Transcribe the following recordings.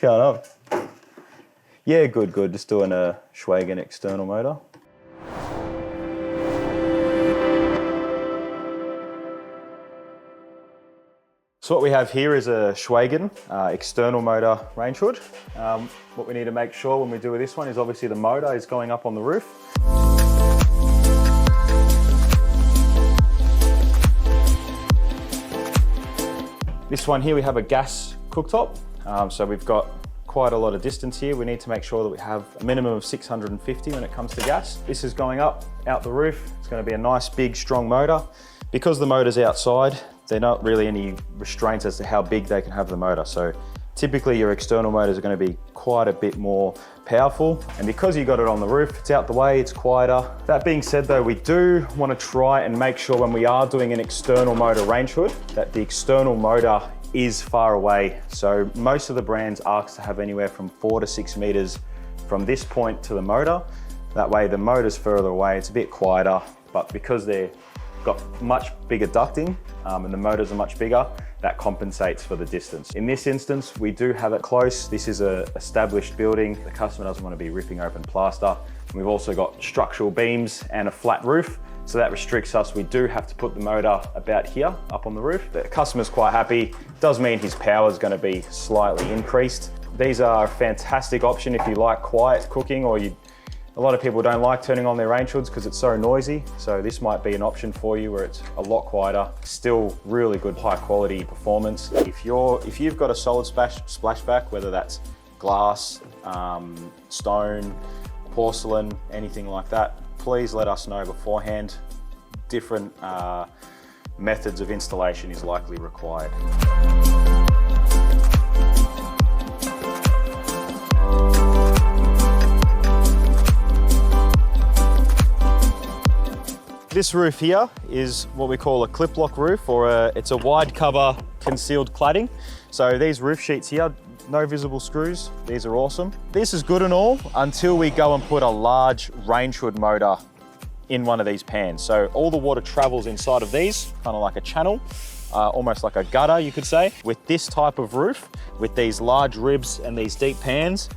going on? Yeah, good. Just doing a Schwagen external motor. So what we have here is a Schwagen external motor range hood. What we need to make sure when we do with this one is obviously the motor is going up on the roof. This one here we have a gas cooktop, so we've got quite a lot of distance here. We need to make sure that we have a minimum of 650 when it comes to gas. This is going up, out the roof. It's going to be a nice, big, strong motor. Because the motor's outside, there are not really any restraints as to how big they can have the motor. So typically your external motors are going to be quite a bit more powerful. And because you got it on the roof, it's out the way, it's quieter. That being said though, we do want to try and make sure when we are doing an external motor range hood, that the external motor is far away. So most of the brands ask to have anywhere from 4 to 6 meters from this point to the motor. That way the motor's further away, it's a bit quieter, but because they've got much bigger ducting and the motors are much bigger, that compensates for the distance. In this instance, we do have it close. This is an established building. The customer doesn't want to be ripping open plaster. And we've also got structural beams and a flat roof. So that restricts us. We do have to put the motor about here up on the roof. The customer's quite happy. Does mean his power is going to be slightly increased. These are a fantastic option if you like quiet cooking, or a lot of people don't like turning on their range hoods because it's so noisy. So this might be an option for you where it's a lot quieter, still really good high quality performance. If you've got a solid splashback, whether that's glass, stone, porcelain, anything like that, please let us know beforehand. Different methods of installation is likely required. This roof here is what we call a clip lock roof, or it's a wide cover concealed cladding. So these roof sheets here, no visible screws. These are awesome. This is good and all until we go and put a large range hood motor in one of these pans. So all the water travels inside of these, kind of like a channel, almost like a gutter, you could say. With this type of roof, with these large ribs and these deep pans,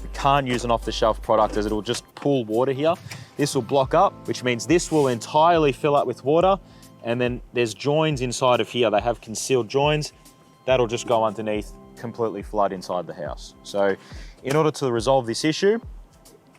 we can't use an off-the-shelf product as it'll just pool water here. This will block up, which means this will entirely fill up with water. And then there's joins inside of here. They have concealed joins. That'll just go underneath, completely flood inside the house. So in order to resolve this issue,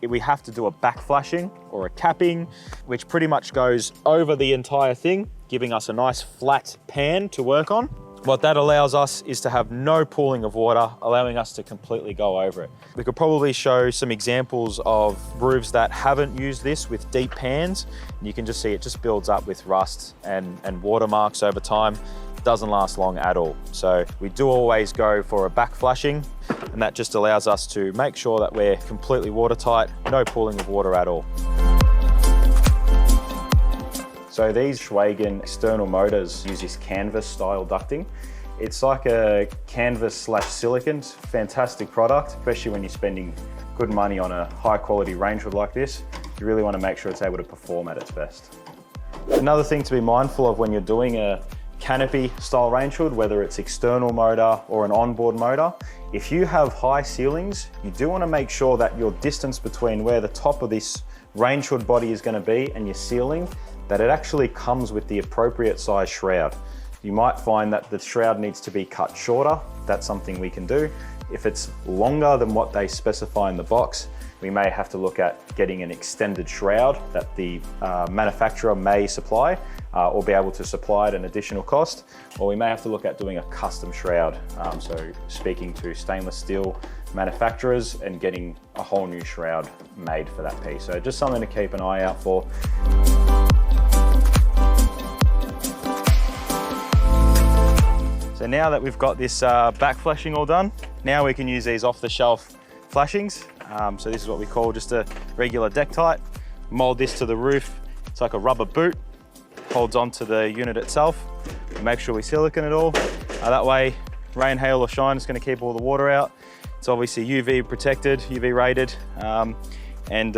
we have to do a backflashing or a capping, which pretty much goes over the entire thing, giving us a nice flat pan to work on. What that allows us is to have no pooling of water, allowing us to completely go over it. We could probably show some examples of roofs that haven't used this with deep pans. You can just see it just builds up with rust and watermarks over time. It doesn't last long at all. So we do always go for a backflashing, and that just allows us to make sure that we're completely watertight, no pooling of water at all. So these Schwagen external motors use this canvas style ducting. It's like a canvas / silicon, fantastic product, especially when you're spending good money on a high quality range hood like this. You really want to make sure it's able to perform at its best. Another thing to be mindful of when you're doing a canopy style range hood, whether it's external motor or an onboard motor, if you have high ceilings, you do want to make sure that your distance between where the top of this range hood body is going to be and your ceiling, that it actually comes with the appropriate size shroud. You might find that the shroud needs to be cut shorter. That's something we can do. If it's longer than what they specify in the box, we may have to look at getting an extended shroud that the manufacturer may supply or be able to supply at an additional cost, or we may have to look at doing a custom shroud. So speaking to stainless steel manufacturers and getting a whole new shroud made for that piece. So just something to keep an eye out for. So now that we've got this back flashing all done, now we can use these off-the-shelf flashings. So this is what we call just a regular deck tight. Mold this to the roof. It's like a rubber boot, holds onto the unit itself. We make sure we silicone it all. That way, rain, hail or shine, it's gonna keep all the water out. It's obviously UV protected, UV rated, and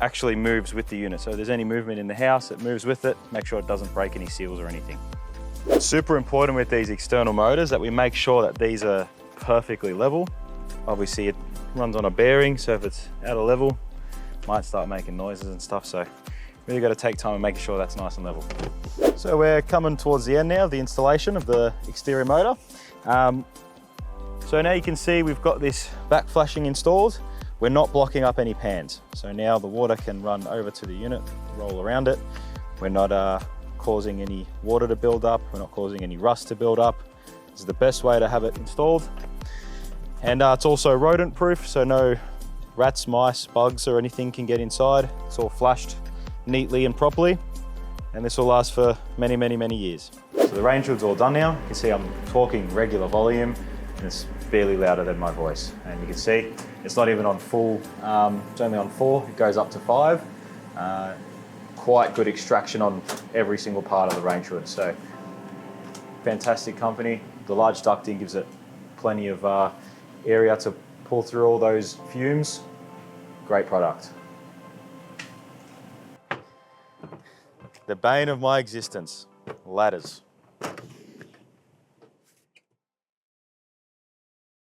actually moves with the unit. So if there's any movement in the house, it moves with it. Make sure it doesn't break any seals or anything. Super important with these external motors that we make sure that these are perfectly level. Obviously it runs on a bearing, so if it's out of level, might start making noises and stuff. So really got to take time and making sure that's nice and level. So we're coming towards the end now of the installation of the exterior motor. So now you can see we've got this back flashing installed. We're not blocking up any pans. So now the water can run over to the unit, roll around it. We're not causing any water to build up. We're not causing any rust to build up. This is the best way to have it installed. And it's also rodent proof, so no rats, mice, bugs or anything can get inside. It's all flashed neatly and properly. And this will last for many, many, many years. So the range hood's all done now. You can see I'm talking regular volume and it's barely louder than my voice. And you can see it's not even on full, it's only on 4, it goes up to 5. Quite good extraction on every single part of the range hood. So fantastic company. The large ducting gives it plenty of area to pull through all those fumes. Great product. The bane of my existence, ladders.